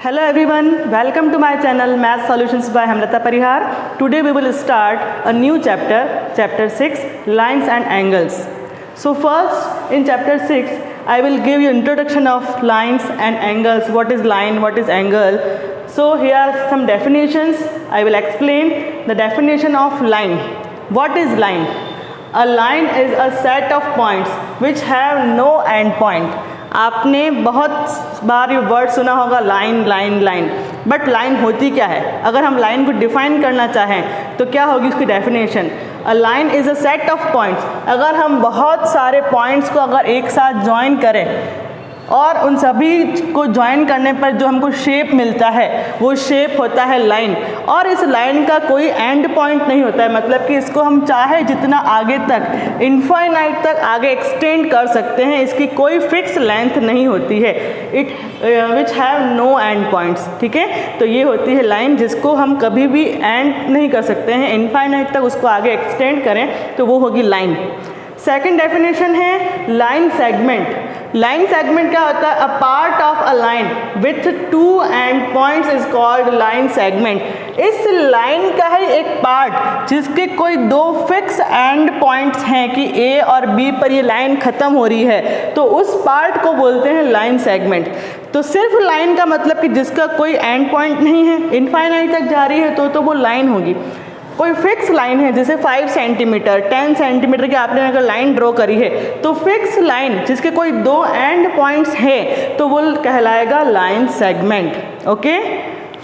Hello everyone, welcome to my channel Math Solutions by Hemlata Parihar. Today we will start a new chapter, chapter 6, Lines and Angles. So first in chapter 6, I will give you introduction of lines and angles. What is line, what is angle? So here are some definitions. I will explain the definition of line. What is line? A line is a set of points which have no end point. आपने बहुत बार ये word सुना होगा line line line, but line होती क्या है? अगर हम लाइन को डिफाइन करना चाहें तो क्या होगी उसकी definition? A line is a set of points. अगर हम बहुत सारे पॉइंट्स को अगर एक साथ ज्वाइन करें और उन सभी को ज्वाइन करने पर जो हमको शेप मिलता है वो शेप होता है लाइन. और इस लाइन का कोई एंड पॉइंट नहीं होता है, मतलब कि इसको हम चाहे जितना आगे तक इनफाइनाइट तक आगे एक्सटेंड कर सकते हैं. इसकी कोई फिक्स लेंथ नहीं होती है. It which have no end points. ठीक है, तो ये होती है लाइन जिसको हम कभी भी एंड नहीं कर सकते हैं. इनफाइनाइट तक उसको आगे एक्सटेंड करें तो वो होगी लाइन. सेकेंड डेफिनेशन है लाइन सेगमेंट. लाइन सेगमेंट क्या होता है? A part of a line with to and points is called line segment. इस लाइन का है एक पार्ट जिसके कोई दो फिक्स एंड पॉइंट्स हैं कि ए और बी पर ये लाइन ख़त्म हो रही है, तो उस पार्ट को बोलते हैं लाइन सेगमेंट. तो सिर्फ लाइन का मतलब कि जिसका कोई एंड पॉइंट नहीं है, इनफाइनाइट तक जा रही है तो वो लाइन होगी. कोई फिक्स लाइन है जैसे 5 सेंटीमीटर 10 सेंटीमीटर की आपने अगर लाइन ड्रॉ करी है तो फिक्स लाइन जिसके कोई दो एंड पॉइंट्स हैं तो वो कहलाएगा लाइन सेगमेंट. ओके,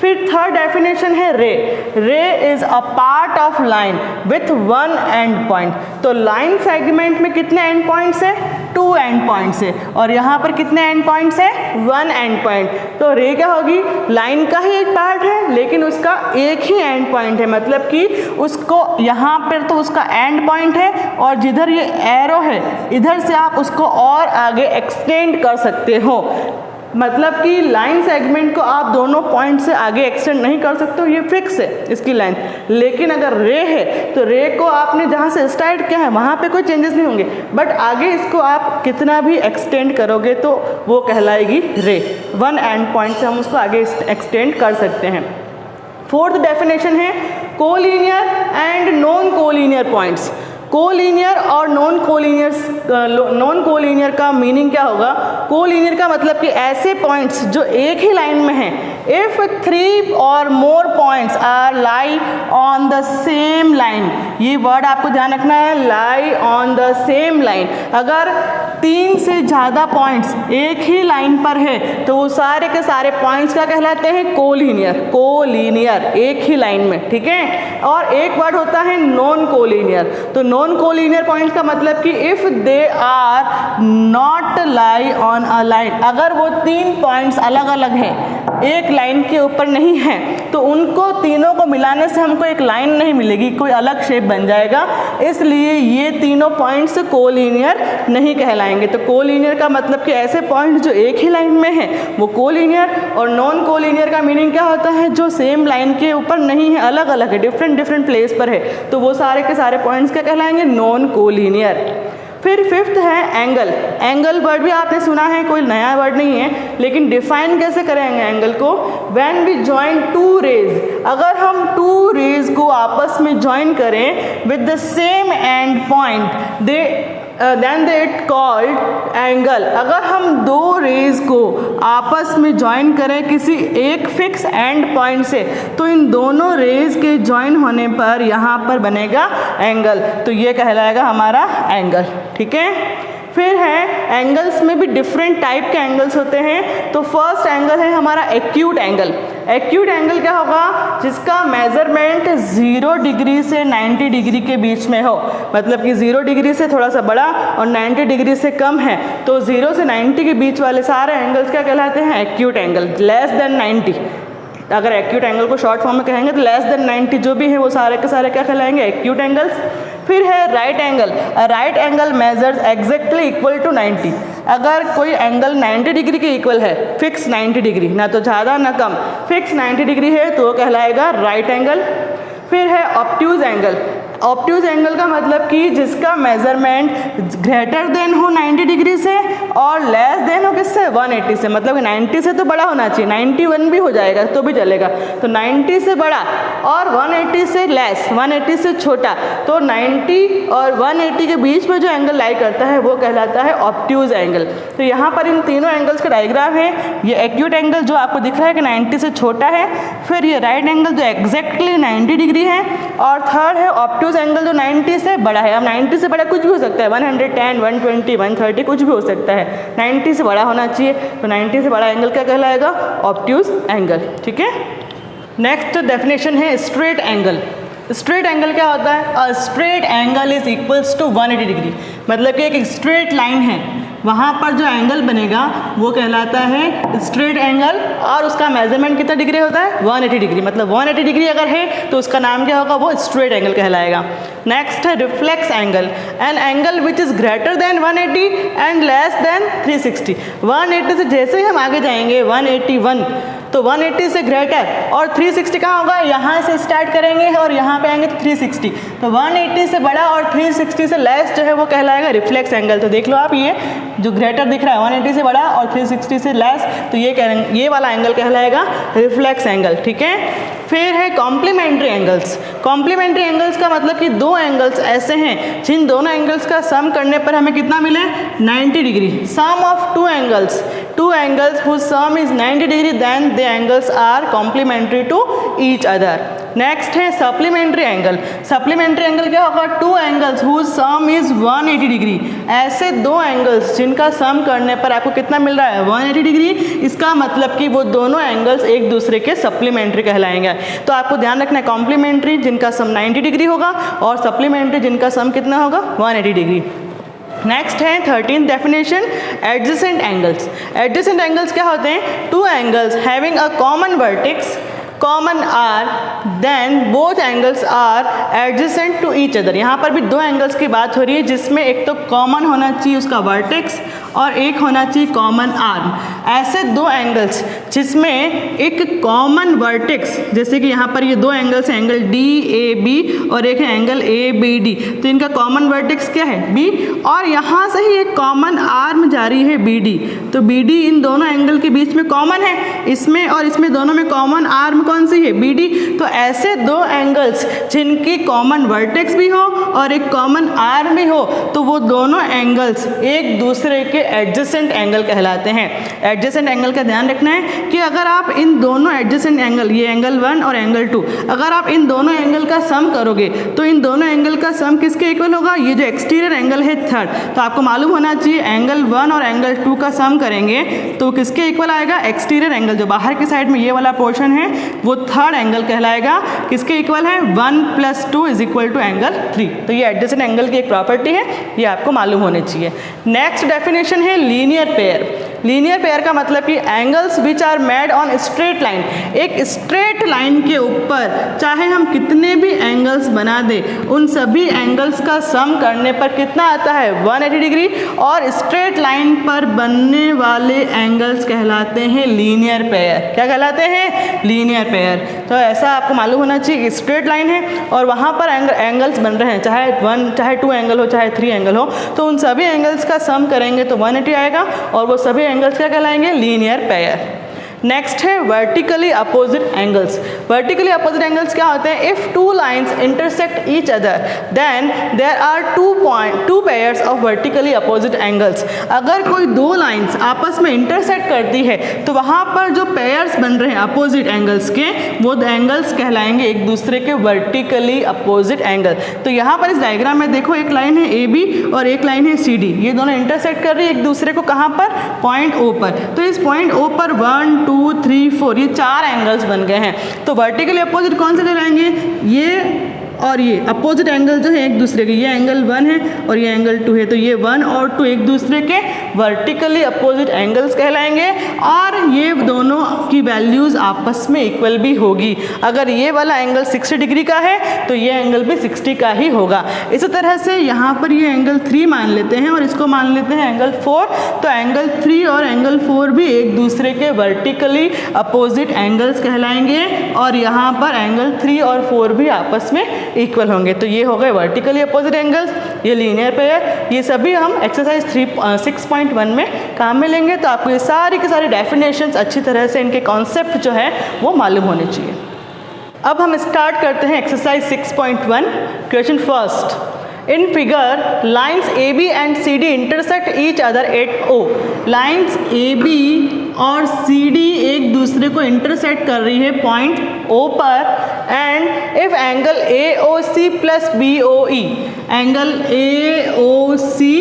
फिर थर्ड डेफिनेशन है रे. रे is a part of line with one and point. तो लाइन सेगमेंट में कितने एंड पॉइंट्स है? 2 एंड पॉइंट्स है. और यहाँ पर कितने एंड पॉइंट्स है? 1 एंड पॉइंट. तो रे क्या होगी? लाइन का ही एक पार्ट है लेकिन उसका एक ही एंड पॉइंट है, मतलब कि उसको यहाँ पर तो उसका एंड पॉइंट है और जिधर ये एरो है इधर से आप उसको और आगे एक्सटेंड कर सकते हो. मतलब कि लाइन सेगमेंट को आप दोनों पॉइंट से आगे एक्सटेंड नहीं कर सकते हो, ये फिक्स है इसकी लेंथ. लेकिन अगर रे है तो रे को आपने जहाँ से स्टार्ट किया है वहाँ पे कोई चेंजेस नहीं होंगे, बट आगे इसको आप कितना भी एक्सटेंड करोगे तो वो कहलाएगी रे. 1 एंड पॉइंट से हम उसको आगे एक्सटेंड कर सकते हैं. फोर्थ डेफिनेशन है collinear and non collinear points. Collinear और नॉन कोलिनियर का मीनिंग क्या होगा? कोलिनियर का मतलब कि ऐसे पॉइंट्स जो एक ही लाइन में हैं. इफ 3 और more points are lie on the same line. ये वर्ड आपको ध्यान रखना है, lie on the same line. अगर 3 से ज़्यादा पॉइंट्स एक ही लाइन पर है तो वो सारे के सारे पॉइंट्स क्या कहलाते हैं? कोलिनियर. कोलिनियर एक ही लाइन में. ठीक है, और एक वर्ड होता है नॉन कोलिनियर. तो नॉन कोलिनियर पॉइंट्स का मतलब कि if they are not lie on a line. अगर वो 3 पॉइंट्स अलग अलग हैं, एक लाइन के ऊपर नहीं है, तो उनको तीनों को मिलाने से हमको एक लाइन नहीं मिलेगी, कोई अलग शेप बन जाएगा. इसलिए ये तीनों पॉइंट्स कोलिनियर नहीं कहलाएंगे. तो कोलिनियर का मतलब कि ऐसे पॉइंट्स जो एक ही लाइन में है वो कोलिनियर. और नॉन कोलिनियर का मीनिंग क्या होता है? जो सेम लाइन के ऊपर नहीं है, अलग अलग है, डिफरेंट प्लेस पर है, तो वो सारे के सारे पॉइंट्स क्या कहलाएंगे? Non collinear. फिर फिफ्थ है एंगल. एंगल वर्ड भी आपने सुना है, कोई नया वर्ड नहीं है, लेकिन डिफाइन कैसे करेंगे एंगल को? When we join 2 rays. अगर हम 2 रेज को आपस में जॉइन करें with the same end point then they it called angle. अगर हम 2 रेज को आपस में जॉइन करें किसी एक फिक्स एंड पॉइंट से तो इन दोनों रेज के जॉइन होने पर यहाँ पर बनेगा एंगल. तो ये कहलाएगा हमारा एंगल. ठीक है, फिर है एंगल्स में भी डिफरेंट टाइप के एंगल्स होते हैं. तो फर्स्ट एंगल है हमारा एक्यूट एंगल. एक्यूट एंगल क्या होगा? जिसका मेजरमेंट 0 डिग्री से 90 डिग्री के बीच में हो. मतलब कि 0 डिग्री से थोड़ा सा बड़ा और 90 डिग्री से कम है, तो 0 से 90 के बीच वाले सारे एंगल्स क्या कहलाते हैं? Acute angle. लेस देन 90, अगर एक्यूट एंगल को शॉर्ट फॉर्म में कहेंगे तो लेस देन 90 जो भी है वो सारे के सारे क्या कहलाएंगे? Acute angles. फिर है right angle. Right angle measures exactly equal to 90. अगर कोई एंगल 90 डिग्री के इक्वल है, फिक्स 90 डिग्री, ना तो ज़्यादा ना कम, फिक्स 90 डिग्री है तो वो कहलाएगा राइट एंगल. फिर है ऑब्ट्यूज एंगल. ऑब्ट्यूज एंगल का मतलब कि जिसका मेजरमेंट ग्रेटर देन हो 90 डिग्री से और लेस देन हो किससे 180 से, मतलब 90 से तो बड़ा होना चाहिए, 91 भी हो जाएगा तो भी चलेगा। तो 90 से बड़ा और 180 से लेस, 180 से छोटा, तो 90 और 180 के बीच में जो एंगल लाई करता है वो कहलाता है ऑब्ट्यूज एंगल। तो यहाँ पर इन तीनों एंगल्स का डायग्राम है। ये एक्यूट एंगल जो आपको दिख रहा है कि 90 से छोटा है, फिर ये राइट एंगल जो एग्जैक्टली 90 डिग्री है, और थर्ड है ऑब्ट्यूज एंगल जो 90 से बड़ा है। अब 90 से बड़ा कुछ भी हो सकता है, 110, 120, 130 कुछ भी हो सकता है, 90 से बड़ा होना चाहिए। तो 90 से बड़ा एंगल क्या कहलाएगा? Obtuse angle. ठीक है। नेक्स्ट डेफिनेशन है स्ट्रेट एंगल। स्ट्रेट एंगल क्या होता है? A straight angle is equals to 180 degree, मतलब कि एक स्ट्रेट लाइन है, वहाँ पर जो एंगल बनेगा वो कहलाता है स्ट्रेट एंगल, और उसका मेजरमेंट कितना डिग्री होता है? 180 डिग्री। मतलब 180 डिग्री अगर है तो उसका नाम क्या होगा? वो स्ट्रेट एंगल कहलाएगा। नेक्स्ट है reflex angle, an angle which is greater than 180 and less than 360। 180 से जैसे ही हम आगे जाएंगे 181, तो 180 से ग्रेटर, और 360 कहाँ होगा? यहाँ से स्टार्ट करेंगे और यहाँ पे आएंगे तो 360। तो 180 से बड़ा और 360 से लेस जो है वो कहलाएगा रिफ्लेक्स एंगल। तो देख लो आप, ये जो ग्रेटर दिख रहा है 180 से बड़ा और 360 से लेस, तो ये वाला एंगल कहलाएगा रिफ्लेक्स एंगल। ठीक है। फिर है कॉम्प्लीमेंट्री एंगल्स। कॉम्प्लीमेंट्री एंगल्स का मतलब कि दो एंगल्स ऐसे हैं जिन दोनों एंगल्स का सम करने पर हमें कितना मिले? 90 degree. Sum of two angles whose sum is 90 degree, then the angles are complementary to each other. Next है सप्लीमेंट्री एंगल। सप्लीमेंट्री एंगल क्या होगा? Two angles whose sum is 180 degree. ऐसे दो एंगल्स जिनका सम करने पर आपको कितना मिल रहा है? 180 डिग्री। इसका मतलब कि वो दोनों एंगल्स एक दूसरे के सप्लीमेंट्री कहलाएंगे। तो आपको ध्यान रखना है, कॉम्प्लीमेंट्री जिनका सम 90 डिग्री होगा और सप्लीमेंट्री जिनका सम कितना होगा? 180 डिग्री। नेक्स्ट है 13th definition, adjacent angles. Adjacent angles क्या होते हैं? Two angles having a common vertex, common arm, then both angles are adjacent to each other. यहाँ पर भी दो एंगल्स की बात हो रही है जिसमें एक तो कॉमन होना चाहिए उसका वर्टेक्स और एक होना चाहिए कॉमन आर्म। ऐसे दो एंगल्स जिसमें एक कॉमन वर्टेक्स, जैसे कि यहाँ पर ये दो एंगल्स हैं, एंगल डी ए बी और एक है एंगल ए बी डी, तो इनका कॉमन वर्टेक्स क्या है? बी, और यहाँ से ही एक कॉमन आर्म जा रही है बी डी। तो बी डी इन दोनों एंगल के बीच में कॉमन है, इसमें और इसमें दोनों में कॉमन आर्म कौन सी है? B D. तो ऐसे दो एंगल्स जिनकी कॉमन वर्टेक्स भी हो और एक कॉमन आर्म भी हो, तो वो दोनों एंगल्स एक दूसरे के एडजेसेंट एंगल कहलाते हैं। एडजेसेंट एंगल का ध्यान रखना है कि अगर आप इन दोनों एडजेसेंट एंगल, ये एंगल 1 और एंगल 2, अगर आप इन दोनों एंगल का सम करोगे तो इन दोनों एंगल का सम किसके इक्वल होगा? ये जो एक्सटीरियर एंगल है थर्ड, तो आपको मालूम होना चाहिए एंगल 1 और एंगल 2 का सम करेंगे तो किसके इक्वल आएगा? एक्सटीरियर एंगल, जो बाहर की साइड में ये वाला पोर्शन है वो थर्ड एंगल कहलाएगा। किसके इक्वल है? 1 + 2 = एंगल 3। तो ये एडजेसेंट एंगल की एक प्रॉपर्टी है, ये आपको मालूम होनी चाहिए। नेक्स्ट डेफिनेशन है लीनियर पेयर। लीनियर पेयर का मतलब कि angles which are made on straight line. एक स्ट्रेट लाइन के ऊपर चाहे हम कितने भी एंगल्स बना दें, उन सभी एंगल्स का सम करने पर कितना आता है? 180 डिग्री। और स्ट्रेट लाइन पर बनने वाले एंगल्स कहलाते हैं लीनियर पेयर। क्या कहलाते हैं? Linear pair. तो ऐसा आपको मालूम होना चाहिए कि स्ट्रेट लाइन है और वहाँ पर एंगल्स बन रहे हैं, चाहे 1 चाहे 2 एंगल हो चाहे 3 एंगल हो, तो उन सभी एंगल्स का सम करेंगे तो 180 आएगा और वो सभी एंगल्स क्या कहलाएंगे? Linear pair. नेक्स्ट है vertically opposite angles. Vertically opposite angles क्या होते हैं? If two lines intersect each other then there are two pairs of vertically opposite angles. अगर कोई दो लाइंस आपस में इंटरसेक्ट करती है तो वहाँ पर जो पेयर्स बन रहे हैं अपोजिट एंगल्स के, वो एंगल्स कहलाएंगे एक दूसरे के वर्टिकली अपोजिट एंगल। तो यहाँ पर इस डायग्राम में देखो, एक लाइन है ए बी और एक लाइन है सी डी, ये दोनों इंटरसेक्ट कर रही है एक दूसरे को। कहाँ पर? पॉइंट ओ पर। तो इस पॉइंट ओ पर 1 2 3 4 ये 4 एंगल्स बन गए हैं। तो वर्टिकली अपोजिट कौन से कहलाएंगे? ये और ये अपोजिट एंगल जो है एक दूसरे के, ये एंगल 1 है और ये एंगल 2 है, तो ये 1 और 2 एक दूसरे के वर्टिकली अपोजिट एंगल्स कहलाएंगे और ये दोनों की वैल्यूज़ आपस में इक्वल भी होगी। अगर ये वाला एंगल 60 डिग्री का है तो ये एंगल भी 60 का ही होगा। इसी तरह से यहाँ पर ये एंगल 3 मान लेते हैं और इसको मान लेते हैं एंगल 4, तो एंगल 3 और एंगल 4 भी एक दूसरे के वर्टिकली अपोजिट एंगल्स कहलाएंगे और यहाँ पर एंगल 3 और 4 भी आपस में इक्वल होंगे। तो ये हो गए वर्टिकली अपोजिट एंगल्स, ये लीनियर पेयर। ये सभी हम एक्सरसाइज 6.1 6.1 में काम में लेंगे। तो आपको ये सारी की सारी डेफिनेशंस अच्छी तरह से इनके कॉन्सेप्ट जो है वो मालूम होने चाहिए। अब हम स्टार्ट करते हैं exercise 6.1। Question first, in figure lines A B and C D intersect each other at O. Lines A B और सी डी एक दूसरे को इंटरसेक्ट कर रही है पॉइंट ओ पर, and if angle A O C plus B O E, angle A O C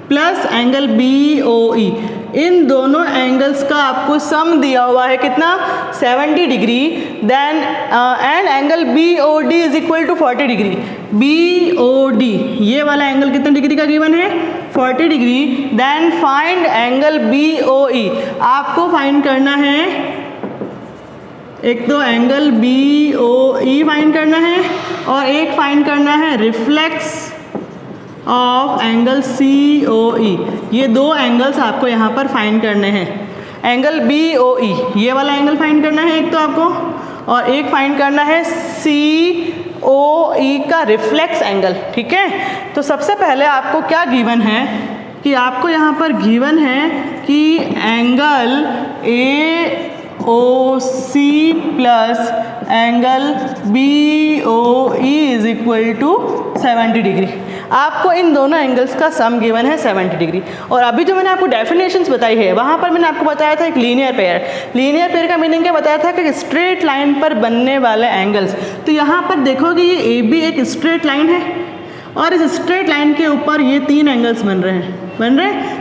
plus angle B O E, इन दोनों एंगल्स का आपको सम दिया हुआ है कितना 70 degree, then and angle B O D is equal to 40 degree. B O D ये वाला एंगल कितने डिग्री का गिवन है 40 degree. Then find angle B O E, आपको फाइंड करना है एक तो angle B O E find करना है और एक फाइंड करना है reflex of angle C O E. ये दो एंगल्स आपको यहाँ पर फाइंड करने हैं। एंगल बी ओ ई ये वाला एंगल फाइंड करना है एक तो आपको, और एक फाइंड करना है सी ओ ई का रिफ्लेक्स एंगल। ठीक है, तो सबसे पहले आपको क्या गिवन है कि आपको यहाँ पर गिवन है कि angle A O C plus angle B O E is equal to 70 degree. आपको इन दोनों एंगल्स का सम गिवन है 70 डिग्री। और अभी जो मैंने आपको डेफिनेशंस बताई है वहाँ पर मैंने आपको बताया था एक लीनियर पेयर। लीनियर पेयर का मीनिंग क्या बताया था कि स्ट्रेट लाइन पर बनने वाले एंगल्स। तो यहाँ पर देखोगे ये ए बी एक स्ट्रेट लाइन है और इस स्ट्रेट लाइन के ऊपर ये तीन एंगल्स बन रहे हैं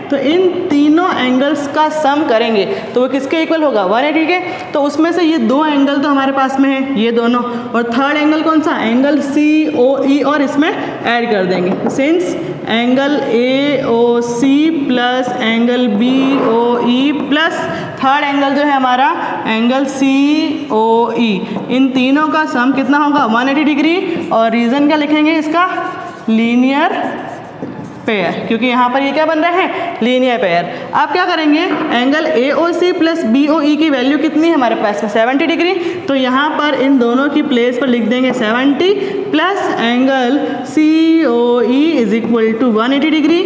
तो इन तीनों एंगल्स का सम करेंगे तो वो किसके इक्वल होगा 180 के। तो उसमें से ये दो एंगल तो हमारे पास में है ये दोनों, और थर्ड एंगल कौन सा एंगल सी ओ ई, और इसमें ऐड कर देंगे since angle A O C plus angle B O E plus third angle जो है हमारा एंगल सी ओ ई, इन तीनों का सम कितना होगा 180 डिग्री। और रीज़न क्या लिखेंगे इसका लीनियर पेयर, क्योंकि यहाँ पर ये क्या बन रहा है लीनियर पेयर। आप क्या करेंगे angle A O C plus B O E की वैल्यू कितनी है हमारे पास में 70 डिग्री। तो यहाँ पर इन दोनों की प्लेस पर लिख देंगे 70 plus angle C O E is equal to 180 degree.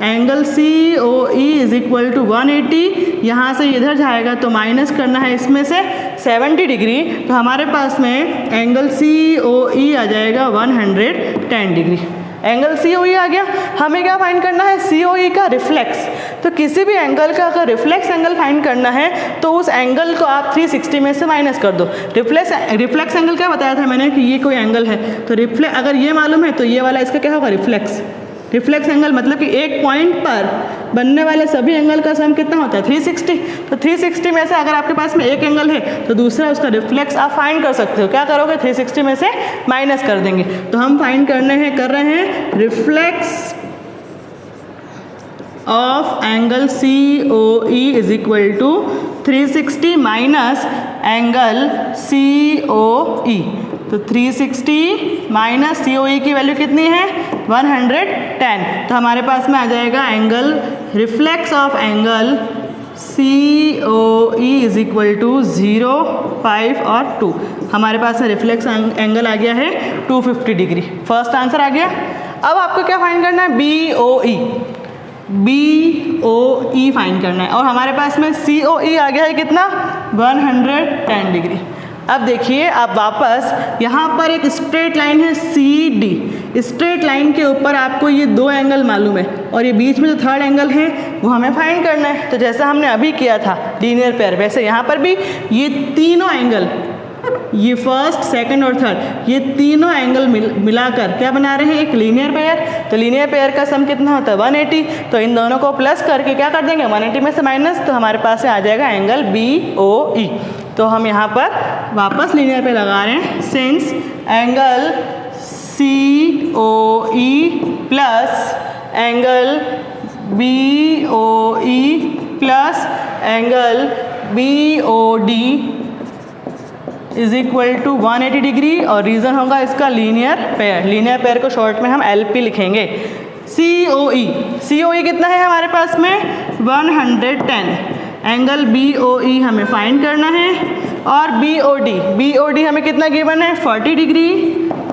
Angle C O E is equal to 180, यहाँ से इधर जाएगा तो माइनस करना है इसमें से 70 डिग्री। तो हमारे पास में एंगल सी ओ ई आ जाएगा 110 डिग्री। एंगल सी ओ ई आ गया। हमें क्या फाइंड करना है सी ओ ई का रिफ्लेक्स। तो किसी भी एंगल का अगर रिफ्लेक्स एंगल फाइंड करना है तो उस एंगल को आप 360 में से माइनस कर दो। रिफ्लेक्स एंगल क्या बताया था मैंने कि ये कोई एंगल है, तो अगर ये मालूम है तो ये वाला इसका क्या होगा रिफ्लेक्स एंगल, मतलब कि एक पॉइंट पर बनने वाले सभी एंगल का सम कितना होता है 360। तो 360 में से अगर आपके पास में एक एंगल है तो दूसरा उसका रिफ्लेक्स आप फाइंड कर सकते हो। क्या करोगे 360 में से माइनस कर देंगे। तो हम फाइंड कर रहे हैं reflex of angle C O E is equal to 360 minus angle C O E. तो 360 माइनस सी ओ ई की वैल्यू कितनी है 110। तो हमारे पास में आ जाएगा angle reflex of angle C O E is equal to 0, 5 और 2। हमारे पास में रिफ्लेक्स एंगल आ गया है 250 डिग्री। फर्स्ट आंसर आ गया। अब आपको क्या फाइंड करना है बी ओ ई फाइंड करना है, और हमारे पास में सी ओ ई आ गया है कितना 110 डिग्री। अब देखिए आप वापस यहाँ पर एक स्ट्रेट लाइन है सी डी, स्ट्रेट लाइन के ऊपर आपको ये दो एंगल मालूम है और ये बीच में जो थर्ड एंगल है वो हमें फाइंड करना है। तो जैसा हमने अभी किया था लीनियर पेयर, वैसे यहाँ पर भी ये तीनों एंगल, ये फर्स्ट सेकंड और थर्ड, ये तीनों एंगल मिलाकर क्या बना रहे हैं एक लीनियर पेयर। तो लीनियर पेयर का सम कितना होता है 180। तो इन दोनों को प्लस करके क्या कर देंगे 180 में से माइनस, तो हमारे पास से आ जाएगा एंगल बी ओ ई। तो हम यहाँ पर वापस लीनियर पे लगा रहे हैं since angle C O E plus angle B O E plus angle B O D is equal to 180 degree, और रीज़न होगा इसका लीनियर पेयर। लीनियर पेयर को शॉर्ट में हम LP लिखेंगे। सी ओ ई कितना है हमारे पास में 110। एंगल बी ओ ई हमें फाइंड करना है, और बी ओ डी हमें कितना गिवन है 40 degree.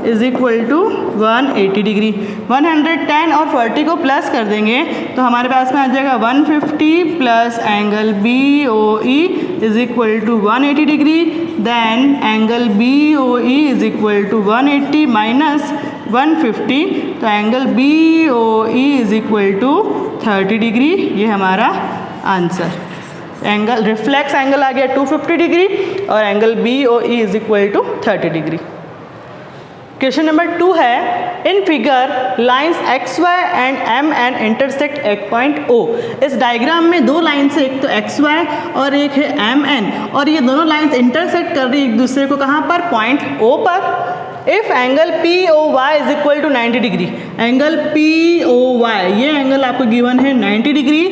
Is equal to 180 degree. 110 और 40 को प्लस कर देंगे तो हमारे पास में आ जाएगा 150 plus angle BOE is equal to 180 degree. Then angle BOE is equal to 180 minus 150, तो angle BOE is equal to 30 degree. ये हमारा आंसर। एंगल रिफ्लेक्स एंगल आ गया 250 डिग्री और angle BOE is equal to 30 degree. Question number 2 है, in figure lines XY and MN intersect एक point O। इस diagram में दो लाइन्स है, एक तो XY और एक है MN, और ये दोनों लाइन्स इंटरसेक्ट कर रही है एक दूसरे को कहाँ पर, पॉइंट O पर। If angle POY is equal to 90 degree, angle POY ये एंगल आपको गिवन है 90 degree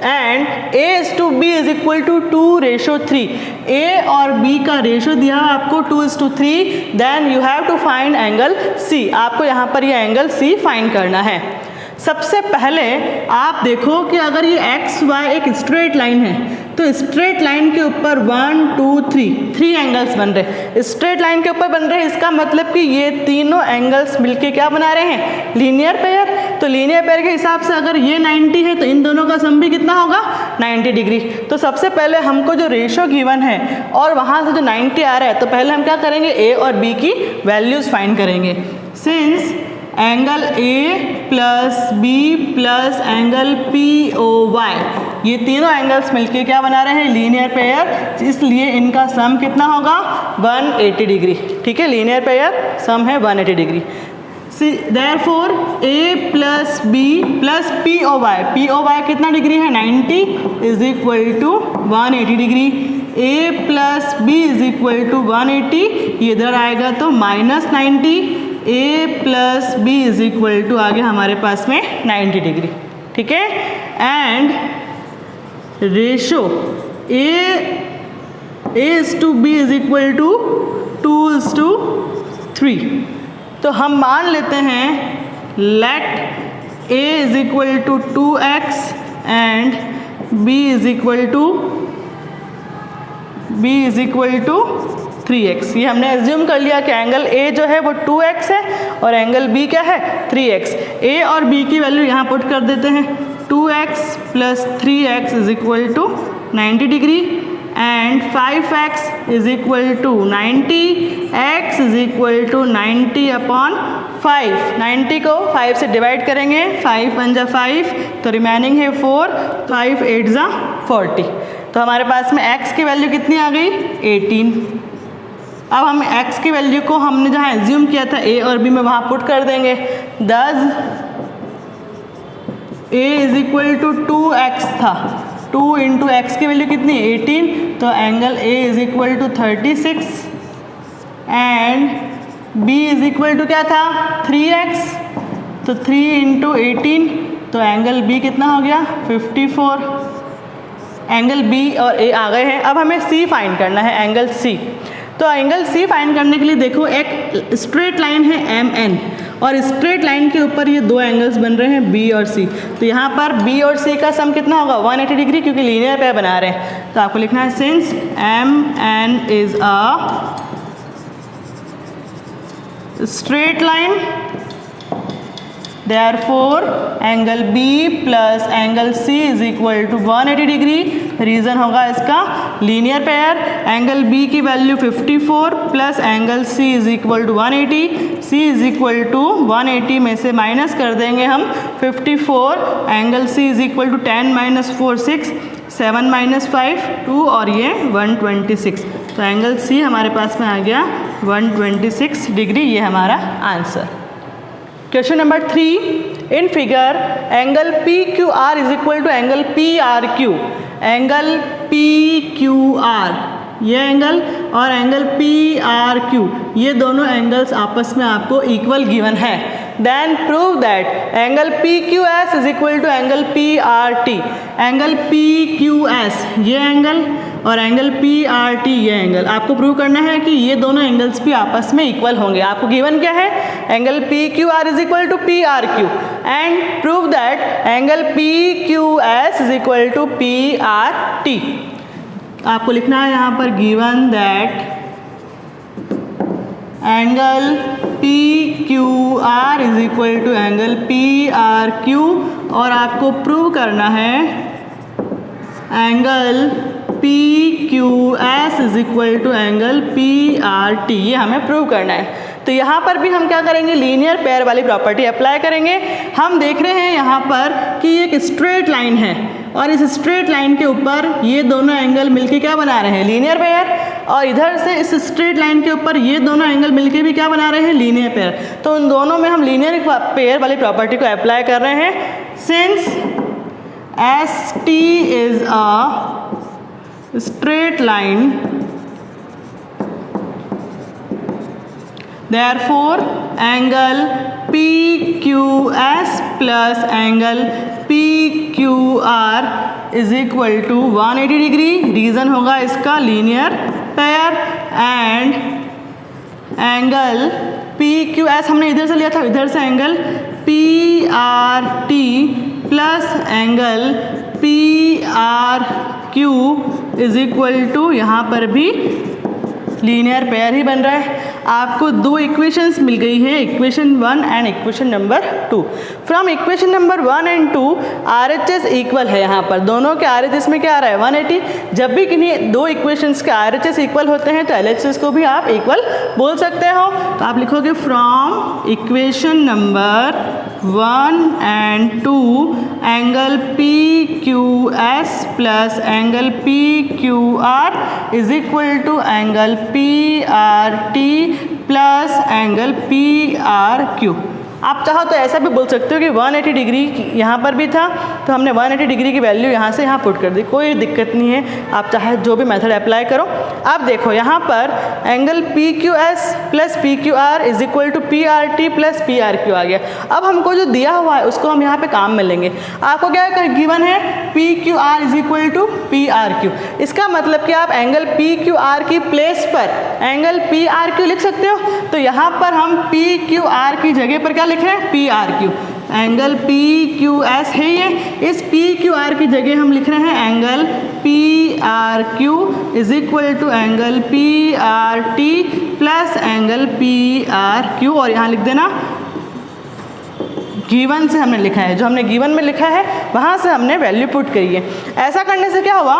and A/B is equal to 2:3। A और B का रेशो दिया आपको 2:3, then you have to find angle C। आपको यहाँ पर ये एंगल C फाइंड करना है। सबसे पहले आप देखो कि अगर ये XY एक स्ट्रेट लाइन है तो स्ट्रेट लाइन के ऊपर 1 2 3 एंगल्स बन रहे, स्ट्रेट लाइन के ऊपर बन रहे हैं। इसका मतलब कि ये तीनों एंगल्स मिलके क्या बना रहे हैं, लीनियर पेयर। तो लीनियर पेयर के हिसाब से अगर ये 90 है तो इन दोनों का सम भी कितना होगा, 90 डिग्री। तो सबसे पहले हमको जो रेशो गिवन है और वहाँ से जो 90 आ रहा है, तो पहले हम क्या करेंगे, A और B की वैल्यूज फाइंड करेंगे। Since angle A plus B plus angle POY ये तीनों एंगल्स मिलके क्या बना रहे हैं, लीनियर पेयर, इसलिए इनका सम कितना होगा, 180 डिग्री। ठीक है, लीनियर पेयर सम है 180 degree. Therefore A plus B plus POY कितना डिग्री है, 90 is equal to 180 degree. A plus B is equal to 180, ये इधर आएगा तो minus 90। A plus B is equal to आ गया हमारे पास में 90 डिग्री। ठीक है, and ratio A/B is equal to 2:3। तो हम मान लेते हैं let A is equal to 2x and B is equal to 3x। ये हमने एज्यूम कर लिया कि एंगल A जो है वो 2x है और एंगल B क्या है, 3x। A और B की वैल्यू यहाँ पुट कर देते हैं, 2x plus 3x is equal to 90 degree and 5x is equal to 90, x is equal to 90 upon 5। 90 को 5 से डिवाइड करेंगे, 5 1 जा 5 तो रिमेनिंग है 4, 5 8 जा 40। तो हमारे पास में x की वैल्यू कितनी आ गई, 18। अब हम x की वैल्यू को हमने जहाँ एज्यूम किया था A और B में वहाँ पुट कर देंगे। 10 A is equal to 2x था, 2 इंटू एक्स की वैल्यू कितनी, 18, तो angle A is equal to 36 and B is equal to क्या था, 3x, तो 3 इंटू 18 तो एंगल B कितना हो गया, 54। एंगल B और A आ गए हैं। अब हमें C फाइंड करना है, एंगल C। तो एंगल C फाइंड करने के लिए देखो, एक स्ट्रेट लाइन है MN और स्ट्रेट लाइन के ऊपर ये दो एंगल्स बन रहे हैं B और C। तो यहाँ पर B और C का सम कितना होगा, 180 डिग्री, क्योंकि लीनियर पेयर बना रहे हैं। तो आपको लिखना है since MN is a straight line, therefore angle B plus angle C is equal to 180 degree. Reason होगा इसका लीनियर पेयर। एंगल B की value 54 plus angle C is equal to 180। C is equal to 180 में से minus कर देंगे हम 54, angle C is equal to 10 minus 4 6, 7 minus 5 2 और ये 126। तो एंगल C हमारे पास में आ गया 126 डिग्री। ये हमारा answer. Question number 3, in figure angle PQR is equal to angle PRQ। Angle PQR ये एंगल और एंगल PRQ ये दोनों एंगल्स आपस में आपको इक्वल गिवन है। Then prove that angle PQS is equal to angle PRT। Angle PQS ये angle और एंगल PRT ये एंगल आपको प्रूव करना है कि ये दोनों एंगल्स भी आपस में इक्वल होंगे। आपको गिवन क्या है, angle PQR is equal to PRQ and prove that angle PQS is equal to PRT। आपको लिखना है यहाँ पर given that angle P Q R is equal to angle P R Q, और आपको प्रूव करना है angle P Q S is equal to angle P R T, ये हमें प्रूव करना है। तो यहाँ पर भी हम क्या करेंगे, लीनियर पेयर वाली प्रॉपर्टी अप्लाई करेंगे। हम देख रहे हैं यहाँ पर कि एक स्ट्रेट लाइन है और इस स्ट्रेट लाइन के ऊपर ये दोनों एंगल मिलके क्या बना रहे हैं, लीनियर पेयर, और इधर से इस स्ट्रेट लाइन के ऊपर ये दोनों एंगल मिलके भी क्या बना रहे हैं, लीनियर पेयर। तो उन दोनों में हम लीनियर पेयर वाली प्रॉपर्टी को अप्लाई कर रहे हैं। Since S T is a straight line, therefore angle PQS plus angle PQR is equal to 180 degree. Reason होगा इसका linear pair, and angle PQS हमने इधर से लिया था, इधर से angle PRT plus angle PRQ is equal to, यहाँ पर भी लीनियर पेयर ही बन रहा है। आपको दो इक्वेशंस मिल गई है, equation 1 and equation number 2। From equation number 1 and 2 RHS equal है, यहाँ पर दोनों के RHS में क्या आ रहा है, 180। जब भी किन्हीं दो इक्वेशंस के RHS इक्वल होते हैं तो LHS को भी आप इक्वल बोल सकते हो। तो आप लिखोगे from equation number 1 and 2 angle PQS plus angle PQR is equal to angle PRT plus angle PRQ। आप चाहो तो ऐसा भी बोल सकते हो कि 180 डिग्री यहाँ पर भी था, तो हमने 180 डिग्री की वैल्यू यहाँ से यहाँ पुट कर दी, कोई दिक्कत नहीं है, आप चाहे जो भी मेथड अप्लाई करो। अब देखो यहाँ पर angle PQS plus PQR is equal to PRT plus PRQ आ गया। अब हमको जो दिया हुआ है उसको हम यहाँ पे काम में लेंगे। आपको क्या गिवन है, PQR is equal to PRQ। इसका मतलब कि आप एंगल PQR की प्लेस पर एंगल PRQ लिख सकते हो। तो यहाँ पर हम PQR की जगह पर क्या लिख रहे हैं, PRQ। एंगल PQS है ये, इस PQR की जगह हम लिख रहे हैं angle PRQ is equal to angle PRT plus angle PRQ, और यहाँ लिख देना गिवन से हमने लिखा है, जो हमने गिवन में लिखा है वहाँ से हमने वैल्यू पुट करी है। ऐसा करने से क्या हुआ,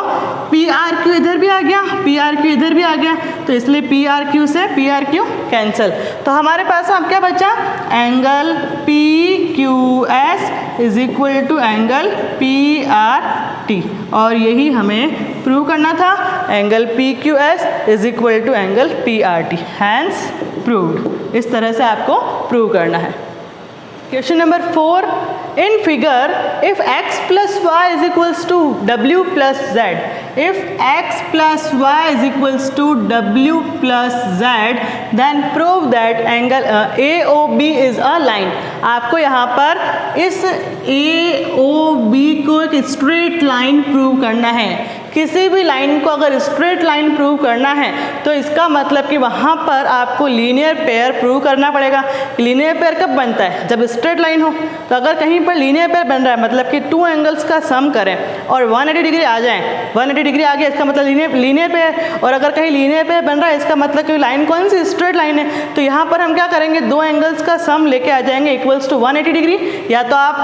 PRQ इधर भी आ गया, PRQ इधर भी आ गया, तो इसलिए PRQ से PRQ कैंसिल। तो हमारे पास अब क्या बचा, angle PQS is equal to angle PRT, और यही हमें प्रूव करना था, angle PQS is equal to angle PRT, hence proved. इस तरह से आपको प्रूव करना है। Question number 4. In figure, if x plus y is equals to w plus z, if x plus y is equals to w plus z, then prove that angle AOB is a line. आपको यहाँ पर इस AOB को एक straight line prove करना है। किसी भी लाइन को अगर स्ट्रेट लाइन प्रूव करना है तो इसका मतलब कि वहाँ पर आपको लीनियर पेयर प्रूव करना पड़ेगा। लीनियर पेयर कब बनता है, जब स्ट्रेट लाइन हो। तो अगर कहीं पर लीनियर पेयर बन रहा है, मतलब कि टू एंगल्स का सम करें और 180 डिग्री आ जाए, 180 डिग्री आ गया इसका मतलब लीनियर पेयर। और अगर कहीं लीनियर पेयर बन रहा है इसका मतलब कि लाइन कौन सी, स्ट्रेट लाइन है। तो यहाँ पर हम क्या करेंगे, दो एंगल्स का सम लेके आ जाएंगे इक्वल्स टू 180 डिग्री। या तो आप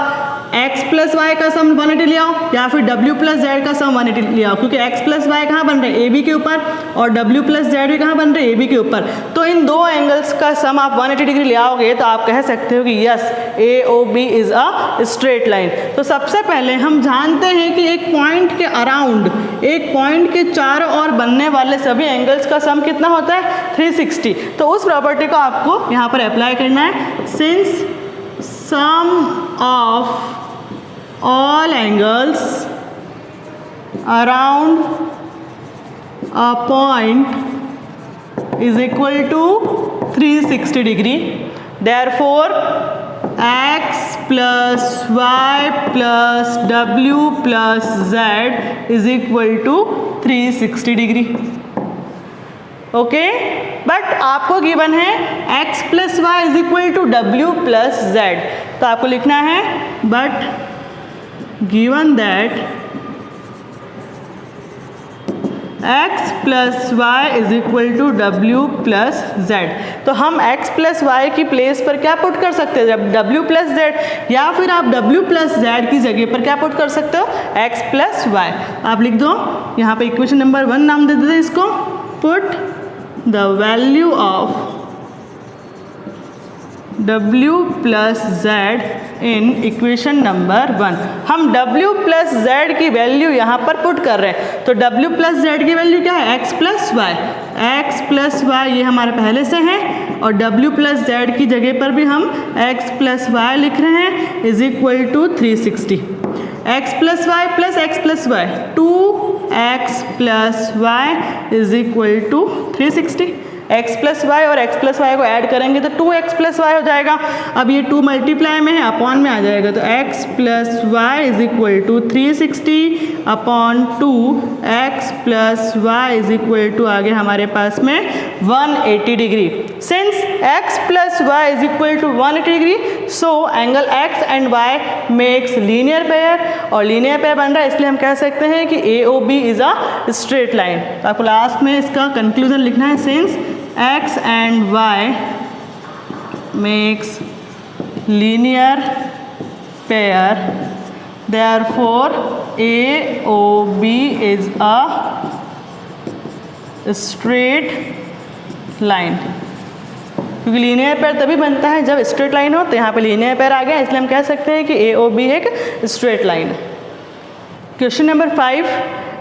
x प्लस वाई का सम 180 ले आओ, या फिर w प्लस जेड का सम 180 ले आओ, क्योंकि x प्लस वाई कहाँ बन रहे हैं, AB के ऊपर, और w प्लस जेड भी कहाँ बन रहे हैं, AB के ऊपर। तो इन दो एंगल्स का सम आप 180 डिग्री ले आओगे तो आप कह सकते हो कि yes AOB is a straight line. तो सबसे पहले हम जानते हैं कि एक पॉइंट के अराउंड, एक पॉइंट के चारों ओर बनने वाले सभी एंगल्स का सम कितना होता है, 360। तो उस प्रॉपर्टी को आपको यहाँ पर अप्लाई करना है। Since sum of all angles around a point is equal to 360 degree, therefore x plus y plus w plus z is equal to 360 degree. Okay, but आपको गिवन है x plus y is equal to w plus z. तो आपको लिखना है but given that x plus y is equal to w plus z. तो हम x plus y की place पर क्या पुट कर सकते हैं, जब w प्लस जेड, या फिर आप w प्लस जेड की जगह पर क्या पुट कर सकते हो, x प्लस वाई। आप लिख दो यहाँ पे इक्वेशन नंबर 1 नाम दे देते इसको, put the value of w plus z in equation number 1। हम w प्लस जेड की वैल्यू यहाँ पर पुट कर रहे हैं, तो w प्लस जेड की वैल्यू क्या है, x plus y. x plus y ये हमारे पहले से है, और w प्लस जेड की जगह पर भी हम x प्लस वाई लिख रहे हैं is equal to 360। x plus y plus x plus y, 2x plus y is equal to 360। x plus y और x प्लस वाई को ऐड करेंगे तो 2x प्लस वाई हो जाएगा। अब ये 2 मल्टीप्लाई में है, अपॉन में आ जाएगा, तो x plus y is equal to 360 upon 2x plus y is equal to आगे हमारे पास में 180 degree. Since x plus y is equal to 180 degree, so angle x and y makes linear pair, और linear pair बन रहा है इसलिए हम कह सकते हैं कि AOB is a straight line. तो आपको लास्ट में इसका कंक्लूजन लिखना है, since x and y makes linear pair, therefore AOB is a straight line। क्योंकि लीनियर पेयर तभी बनता है जब स्ट्रेट लाइन हो, तो यहाँ पे लीनियर पेयर आ गया, इसलिए हम कह सकते हैं कि AOB एक स्ट्रेट लाइन है। Question number 5,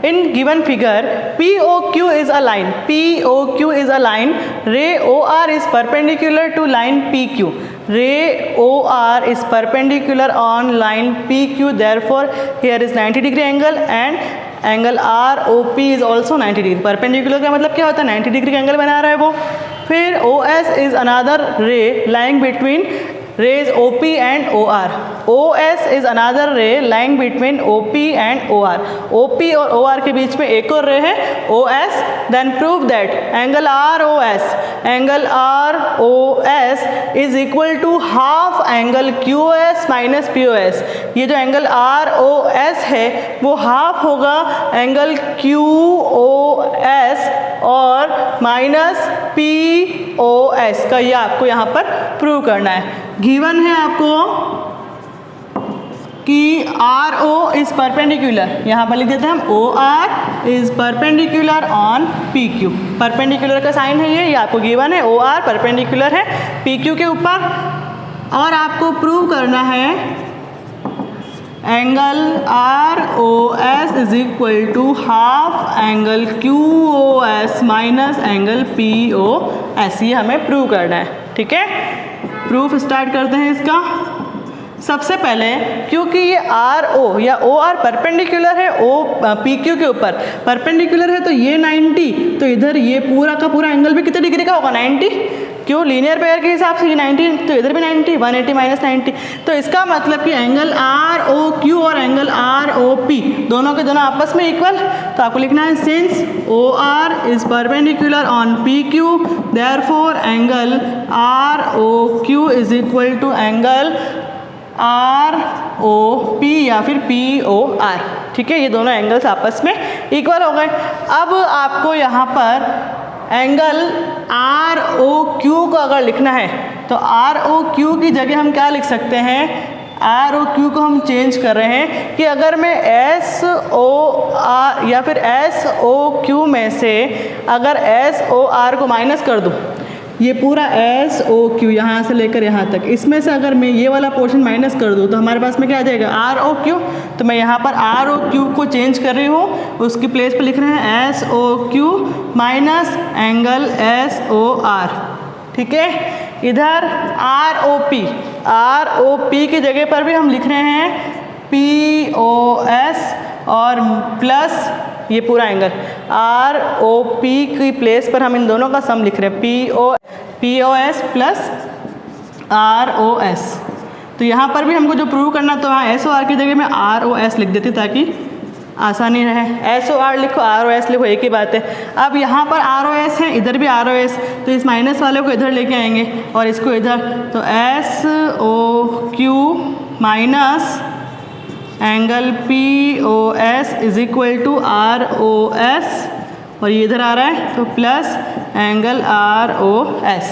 in given figure POQ is a line, POQ is a line, ray OR is perpendicular to line PQ, ray OR is perpendicular on line PQ, therefore here is 90 degree angle and angle ROP is also 90 degree। perpendicular का मतलब क्या होता है, 90 degree का angle बना रहा है वो। फिर OS is another ray lying between rays OP and OR, OS is another ray lying between OP and OR, OP और OR के बीच में एक और रे है OS। then prove that angle ROS is equal to half angle QOS minus POS। ये जो angle ROS है वो हाफ होगा एंगल QOS और माइनस POS का, ये आपको यहाँ पर प्रूव करना है। गिवन है आपको कि RO इज परपेंडिकुलर, यहाँ पर लिख देते हैं हम OR is perpendicular on PQ। Perpendicular का साइन है ये आपको गिवन है, OR परपेंडिकुलर है PQ के ऊपर। और आपको प्रूव करना है angle ROS is equal to half angle QOS minus angle POS, ये हमें प्रूव करना है। ठीक है, प्रूफ स्टार्ट करते हैं इसका। सबसे पहले क्योंकि ये RO या OR परपेंडिकुलर है PQ के ऊपर, परपेंडिकुलर है तो ये 90, तो इधर ये पूरा का पूरा एंगल भी कितने डिग्री का होगा, 90। क्यों, लीनियर पेयर के हिसाब से ये 90, तो इधर भी 90, 180 माइनस 90। तो इसका मतलब कि एंगल ROQ और एंगल ROP दोनों के दोनों आपस में इक्वल। तो आपको लिखना है since OR is perpendicular on PQ, therefore angle ROQ is equal to angle ROP या फिर POR। ठीक है, ये दोनों एंगल्स आपस में इक्वल हो गए। अब आपको यहाँ पर एंगल ROQ को अगर लिखना है तो ROQ की जगह हम क्या लिख सकते हैं, ROQ को हम चेंज कर रहे हैं कि अगर मैं SOR या फिर SOQ में से अगर SOR को माइनस कर दूँ, ये पूरा SOQ यहाँ से लेकर यहाँ तक, इसमें से अगर मैं ये वाला पोर्शन माइनस कर दूँ तो हमारे पास में क्या आ जाएगा, ROQ। तो मैं यहाँ पर ROQ को चेंज कर रही हूँ, उसकी प्लेस पे लिख रहे हैं SOQ माइनस एंगल SOR। ठीक है, इधर ROP की जगह पर भी हम लिख रहे हैं POS और प्लस ये पूरा एंगल ROP की प्लेस पर हम इन दोनों का सम लिख रहे हैं POS प्लस ROS। तो यहाँ पर भी हमको जो प्रूव करना, तो यहाँ SOR की जगह में ROS लिख देती ताकि आसानी रहे। SOR लिखो ROS लिखो, एक ही बात है। अब यहाँ पर ROS है, इधर भी ROS, तो इस माइनस वाले को इधर लेके आएंगे और इसको इधर, तो SOQ minus angle POS is equal to ROS और ये इधर आ रहा है तो प्लस एंगल ROS।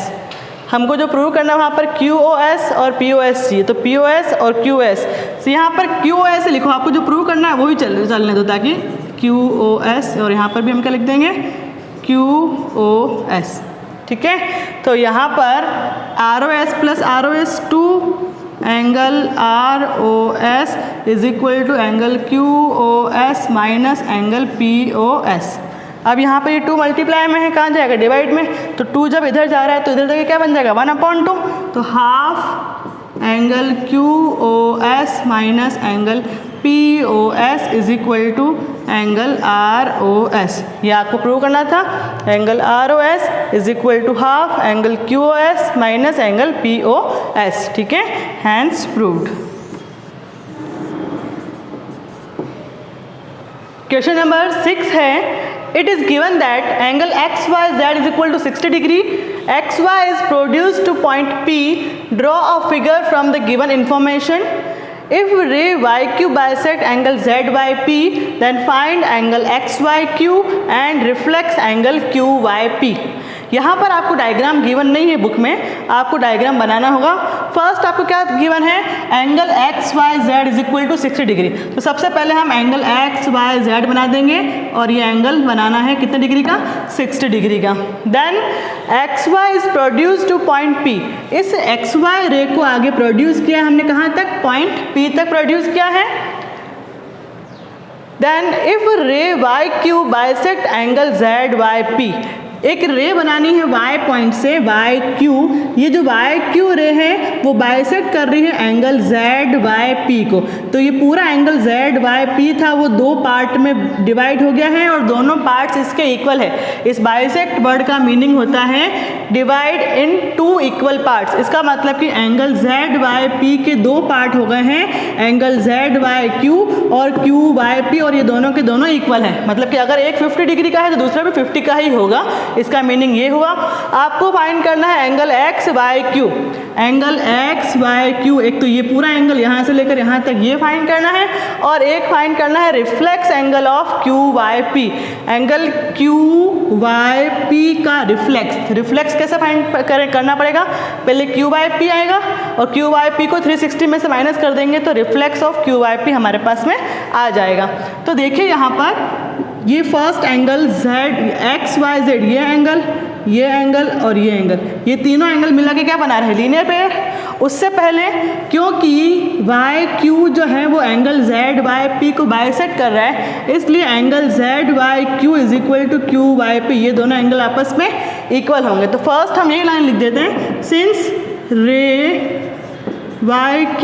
हमको जो प्रूव करना है वहाँ पर QOS और POS चाहिए, तो POS और QS। तो यहाँ पर QOS लिखो, आपको जो प्रूव करना है वही चलने दो, ताकि QOS, और यहाँ पर भी हम क्या लिख देंगे QOS। ठीक है, तो यहाँ पर ROS plus ROS2 angle ROS is equal to angle QOS minus angle POS। अब यहाँ पर ये 2 मल्टीप्लाई में है, कहाँ जाएगा डिवाइड में, तो 2 जब इधर जा रहा है तो इधर जाके क्या बन जाएगा 1/2, तो half angle QOS minus angle POS is equal to angle ROS। ये आपको प्रूव करना था, angle ROS is equal to half angle QOS minus angle POS। ठीक है, हैंस प्रूव्ड। क्वेश्चन नंबर 6 है, it is given that angle XYZ is equal to 60 degree. XY is produced to point P. Draw a figure from the given information. If ray YQ bisect angle ZYP, then find angle XYQ and reflex angle QYP. यहाँ पर आपको diagram given नहीं है book में, आपको diagram बनाना होगा। First आपको क्या गिवन है, angle XYZ is equal to 60 degree. तो सबसे पहले हम एंगल XYZ बना देंगे, और ये एंगल बनाना है कितने डिग्री का, 60 डिग्री का। Then XY is produce to point P। इस XY रे को आगे प्रोड्यूस किया हमने कहाँ तक, पॉइंट P तक प्रोड्यूस किया है। देन इफ रे YQ बाइसेक्ट एंगल ZYP, एक रे बनानी है Y पॉइंट से YQ, ये जो YQ रे है वो बाइसेक्ट कर रही है एंगल ZYP को। तो ये पूरा एंगल ZYP था वो 2 पार्ट में डिवाइड हो गया है और दोनों पार्ट्स इसके इक्वल है। इस बाइसेक्ट वर्ड का मीनिंग होता है डिवाइड इन 2 इक्वल पार्ट्स। इसका मतलब कि एंगल ZYP के 2 पार्ट हो गए हैं, एंगल ZYQ और QYP, और ये दोनों के दोनों इक्वल है। मतलब कि अगर एक 50 डिग्री का है तो दूसरा भी 50 का ही होगा। इसका मीनिंग ये हुआ। आपको फाइंड करना है एंगल XYQ। एंगल XYQ, एक तो ये पूरा एंगल यहाँ से लेकर यहाँ तक ये फाइंड करना है, और एक फाइंड करना है reflex angle of QYP। Angle QYP का रिफ्लेक्स कैसे फाइंड करना पड़ेगा, पहले QYP आएगा और QYP को 360 में से माइनस कर देंगे तो रिफ्लेक्स ऑफ QYP हमारे पास में आ जाएगा। तो देखिए यहाँ पर ये फर्स्ट एंगल XYZ, ये एंगल और ये एंगल, ये तीनों एंगल मिला के क्या बना रहे हैं, लीनियर पेयर। उससे पहले क्योंकि YQ जो है वो एंगल ZYP को बाइसेक्ट कर रहा है, इसलिए angle ZYQ is equal to QYP, ये दोनों एंगल आपस में इक्वल होंगे। तो फर्स्ट हम यही लाइन लिख देते हैं, since ray YQ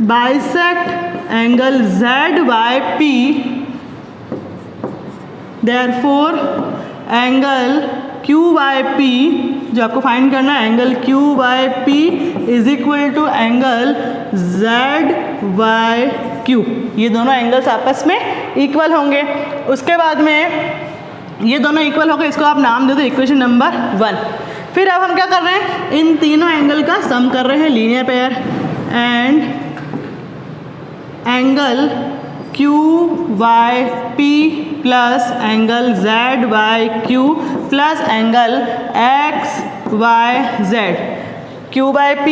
bisect angle ZYP, therefore angle QYP जो आपको फाइंड करना है, angle QYP is equal to angle ZYQ। ये दोनों एंगल्स आपस में इक्वल होंगे। उसके बाद में ये दोनों इक्वल होंगे, इसको आप नाम दे दो इक्वेशन नंबर 1। फिर अब हम क्या कर रहे हैं, इन तीनों एंगल का सम कर रहे हैं, linear pair, and angle QYP plus angle ZYQ plus angle XYZ। QYP,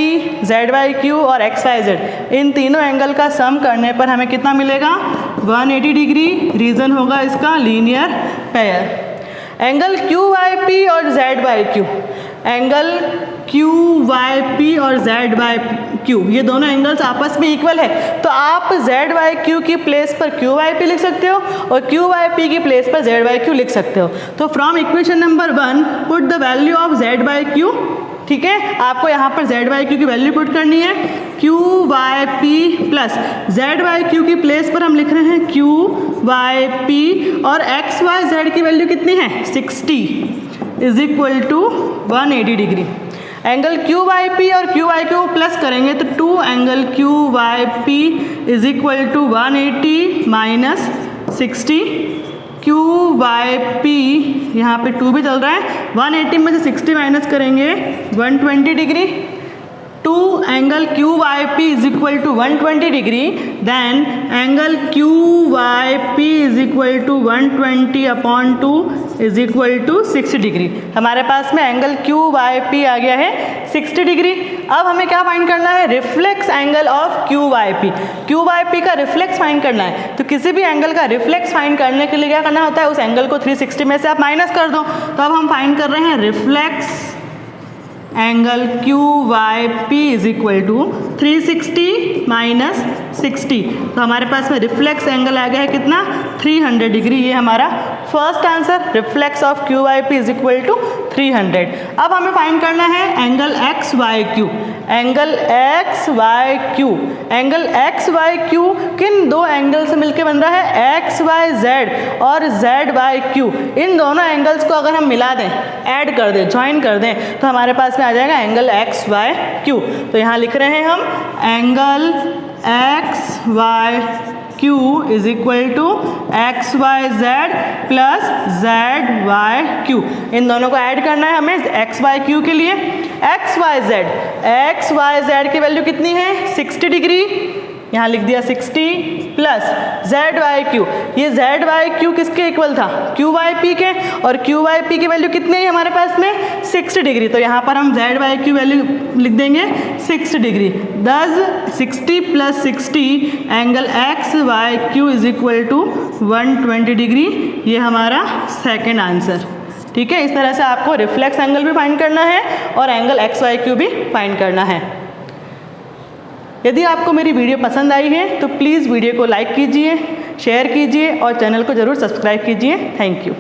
ZYQ और XYZ, इन तीनों एंगल का सम करने पर हमें कितना मिलेगा, 180 डिग्री। रीज़न होगा इसका लीनियर पेयर। एंगल QYP और ZYQ, एंगल QYP और ZYQ ये दोनों एंगल्स आपस में इक्वल है, तो आप ZYQ की प्लेस पर QYP लिख सकते हो और QYP की प्लेस पर ZYQ लिख सकते हो। तो from equation number 1 put the value of ZYQ। ठीक है, आपको यहाँ पर ZYQ की वैल्यू पुट करनी है, QYP प्लस ZYQ की प्लेस पर हम लिख रहे हैं QYP, और XYZ की वैल्यू कितनी है, 60 is equal to 180 degree. Angle QYP और QYQ प्लस करेंगे तो 2 angle QYP is equal to 180 minus 60। QYP यहाँ पे 2 भी चल रहा है, 180 में से 60 माइनस करेंगे 120 degree. to angle QYP is equal to 120 degree, then angle QYP is equal to 120 upon 2 is equal to 60 degree. हमारे पास में एंगल QYP आ गया है 60 डिग्री। अब हमें क्या फाइंड करना है? Reflex angle of QYP। QYP का रिफ्लेक्स फाइंड करना है। तो किसी भी एंगल का रिफ्लेक्स फाइंड करने के लिए क्या करना होता है? उस एंगल को 360 में से आप माइनस कर दो। तो अब हम फाइंड कर रहे हैं reflex angle QYP is equal to 360 minus 60। तो हमारे पास में रिफ्लेक्स एंगल आ गया है कितना? 300 डिग्री। ये हमारा first answer, reflex of QYP is equal to 300। अब हमें फाइंड करना है angle XYQ। Angle XYQ, angle XYQ किन दो एंगल से मिलकर बन रहा है? XYZ और ZYQ। इन दोनों एंगल्स को अगर हम मिला दें, ऐड कर दें, ज्वाइन कर दें, तो हमारे पास में आ जाएगा एंगल XYQ। तो यहाँ लिख रहे हैं हम angle XYQ is equal to XYZ plus ZYQ। इन दोनों को ऐड करना है हमें XYQ के लिए। XYZ की वैल्यू कितनी है? 60 डिग्री, यहाँ लिख दिया 60 प्लस ZYQ। ये ZYQ किसके इक्वल था? QYP के, और QYP की वैल्यू कितनी है हमारे पास में? 60 डिग्री। तो यहाँ पर हम ZYQ वैल्यू लिख देंगे 60 degree. 60 plus 60 angle XYQ is equal to 120 degree. ये हमारा सेकेंड आंसर। ठीक है, इस तरह से आपको रिफ्लेक्स एंगल भी फाइंड करना है और एंगल XYQ भी फाइंड करना है। यदि आपको मेरी वीडियो पसंद आई है तो प्लीज़ वीडियो को लाइक कीजिए, शेयर कीजिए और चैनल को ज़रूर सब्सक्राइब कीजिए। Thank you.